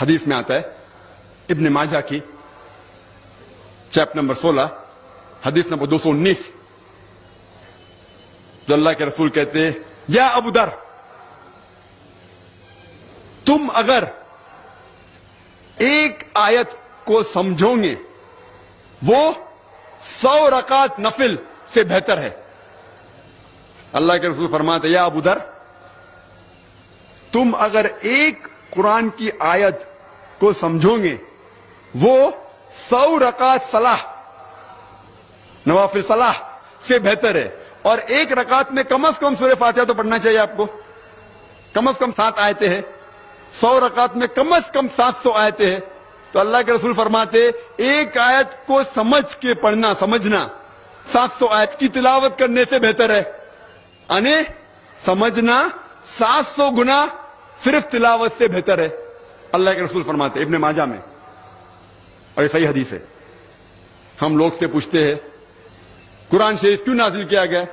حدیث میں آتا ہے ابن ماجہ کی چیپٹر نمبر 16 حدیث نمبر 219، جو اللہ کے رسول کہتے ہیں یا ابو در، تم اگر ایک آیت کو سمجھو گے وہ 100 رکعت نفل سے بہتر ہے۔ اللہ کے رسول فرماتے یا ابو در، تم اگر ایک قرآن کی آیت کو سمجھو گے وہ 100 رکعت صلاح، نوافل صلاح سے بہتر ہے، اور ایک رکعت میں کم از کم سورہ فاتحہ تو پڑھنا چاہیے آپ کو، کم از کم 7 آیتیں ہیں، 100 رکعت میں کم از کم 700 آیتیں ہیں۔ تو اللہ کے رسول فرماتے ایک آیت کو سمجھ کے پڑھنا، سمجھنا 700 آیت کی تلاوت کرنے سے بہتر ہے، یعنی سمجھنا 700 گنا صرف تلاوت سے بہتر ہے، اللہ کے رسول فرماتے ابن ماجہ میں، اور یہ صحیح حدیث ہے۔ ہم لوگ سے پوچھتے ہیں قرآن شریف کیوں نازل کیا گیا،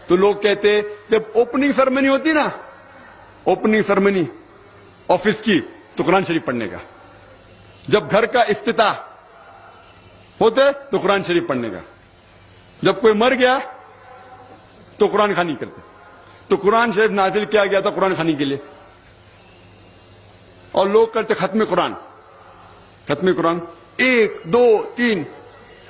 تو لوگ کہتے جب اوپننگ سرمنی ہوتی نا، اوپننگ سرمنی آفس کی، تو قرآن شریف پڑھنے کا، جب گھر کا افتتاح ہوتے تو قرآن شریف پڑھنے کا، جب کوئی مر گیا تو قرآن خوانی کرتے، تو قرآن شریف نازل کیا گیا تھا قرآن خوانی کے لیے، اور لوگ کرتے ختم قرآن، ختم قرآن 1 2 3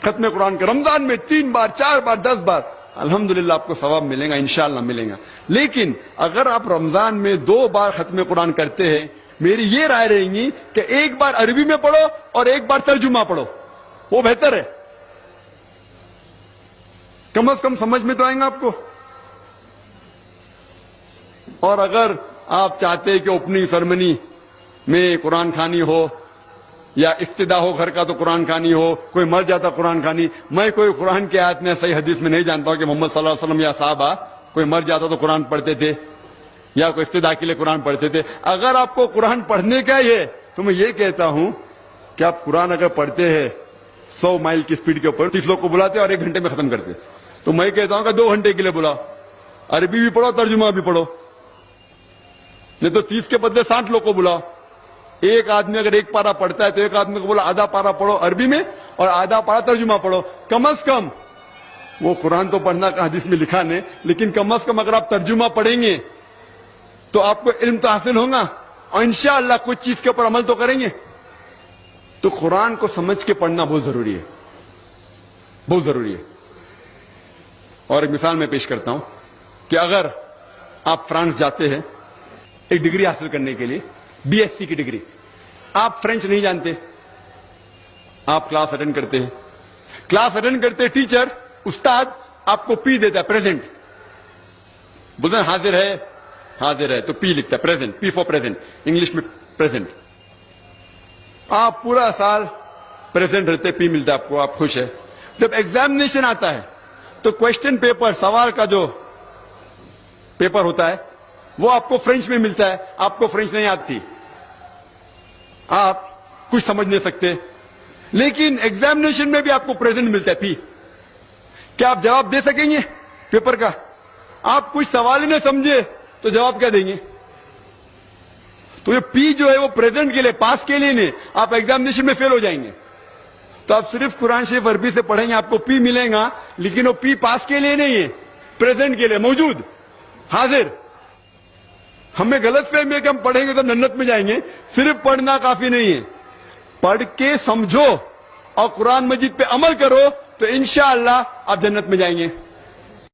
ختم قرآن کا رمضان میں 3 بار 4 بار 10 بار، الحمدللہ آپ کو ثواب ملے گا، انشاءاللہ ملے گا۔ لیکن اگر آپ رمضان میں 2 بار ختم قرآن کرتے ہیں، میری یہ رائے رہے گی کہ 1 بار عربی میں پڑھو اور 1 بار ترجمہ پڑھو، وہ بہتر ہے، کم از کم سمجھ میں تو آئیں گا آپ کو۔ اور اگر آپ چاہتے ہیں کہ اوپننگ سرمنی میں قرآن خوانی ہو یا افتتاح ہو گھر کا تو قرآن خوانی ہو، کوئی مر جاتا قرآن خوانی، میں کوئی قرآن کی آیت میں صحیح حدیث میں نہیں جانتا ہوں کہ محمد صلی اللہ علیہ وسلم یا صحابہ کوئی مر جاتا تو قرآن پڑھتے تھے یا کوئی افتتاح کے لیے قرآن پڑھتے تھے۔ اگر آپ کو قرآن پڑھنے کا ہی ہے تو میں یہ کہتا ہوں کہ آپ قرآن اگر پڑھتے ہیں 100 مائل کی سپیڈ کے اوپر، 30 لوگ کو بلاتے اور 1 گھنٹے میں ختم کرتے، تو میں کہتا ہوں کہ 2 گھنٹے کے لیے بلاؤ، عربی بھی پڑھو ترجمہ بھی پڑھو، نہیں تو 30 کے بدلے 60 لوگ کو بلاؤ۔ ایک آدمی اگر 1 پارہ پڑھتا ہے تو ایک آدمی کو بولا آدھا پارہ پڑھو عربی میں اور آدھا پارہ ترجمہ پڑھو، کم از کم وہ قرآن تو پڑھنا کا حدیث میں لکھا نہیں، لیکن کم از کم اگر آپ ترجمہ پڑھیں گے تو آپ کو علم تو حاصل ہوگا، اور انشاءاللہ کچھ چیز کے اوپر عمل تو کریں گے۔ تو قرآن کو سمجھ کے پڑھنا بہت ضروری ہے، بہت ضروری ہے۔ اور ایک مثال میں پیش کرتا ہوں کہ اگر آپ فرانس جاتے ہیں ایک ڈگری حاصل کرنے کے لیے، بی ایس سی کی ڈگری، آپ فرینچ نہیں جانتے، آپ کلاس اٹینڈ کرتے ہیں، کلاس اٹینڈ کرتے ٹیچر استاد آپ کو پی دیتا ہے، پریزنٹ، بولتے ہیں حاضر ہے، حاضر ہے تو پی لکھتا ہے، present, P for present, English میں پریزنٹ، آپ پورا سال پریزنٹ رہتے، پی ملتا ہے آپ کو، آپ خوش ہے۔ جب ایگزامینیشن آتا ہے تو کوشچن پیپر، سوال کا جو پیپر ہوتا ہے وہ آپ کو فرینچ میں ملتا ہے، آپ کو فرینچ نہیں آتی، آپ کچھ سمجھ نہیں سکتے، لیکن ایگزامینیشن میں بھی آپ کو پریزنٹ ملتا ہے، پی، کیا آپ جواب دے سکیں گے پیپر کا؟ آپ کچھ سوال ہی نہیں سمجھے تو جواب کیا دیں گے؟ تو یہ پی جو ہے وہ پریزنٹ کے لیے، پاس کے لیے نہیں، آپ ایگزامینیشن میں فیل ہو جائیں گے۔ تو آپ صرف قرآن شریف عربی سے پڑھیں گے آپ کو پی ملے گا، لیکن وہ پی پاس کے لیے نہیں ہے، پریزنٹ کے لیے، موجود، حاضر۔ ہمیں غلط فہمی ہے کہ ہم پڑھیں گے تو جنت میں جائیں گے، صرف پڑھنا کافی نہیں ہے، پڑھ کے سمجھو اور قرآن مجید پہ عمل کرو تو انشاءاللہ آپ جنت میں جائیں گے۔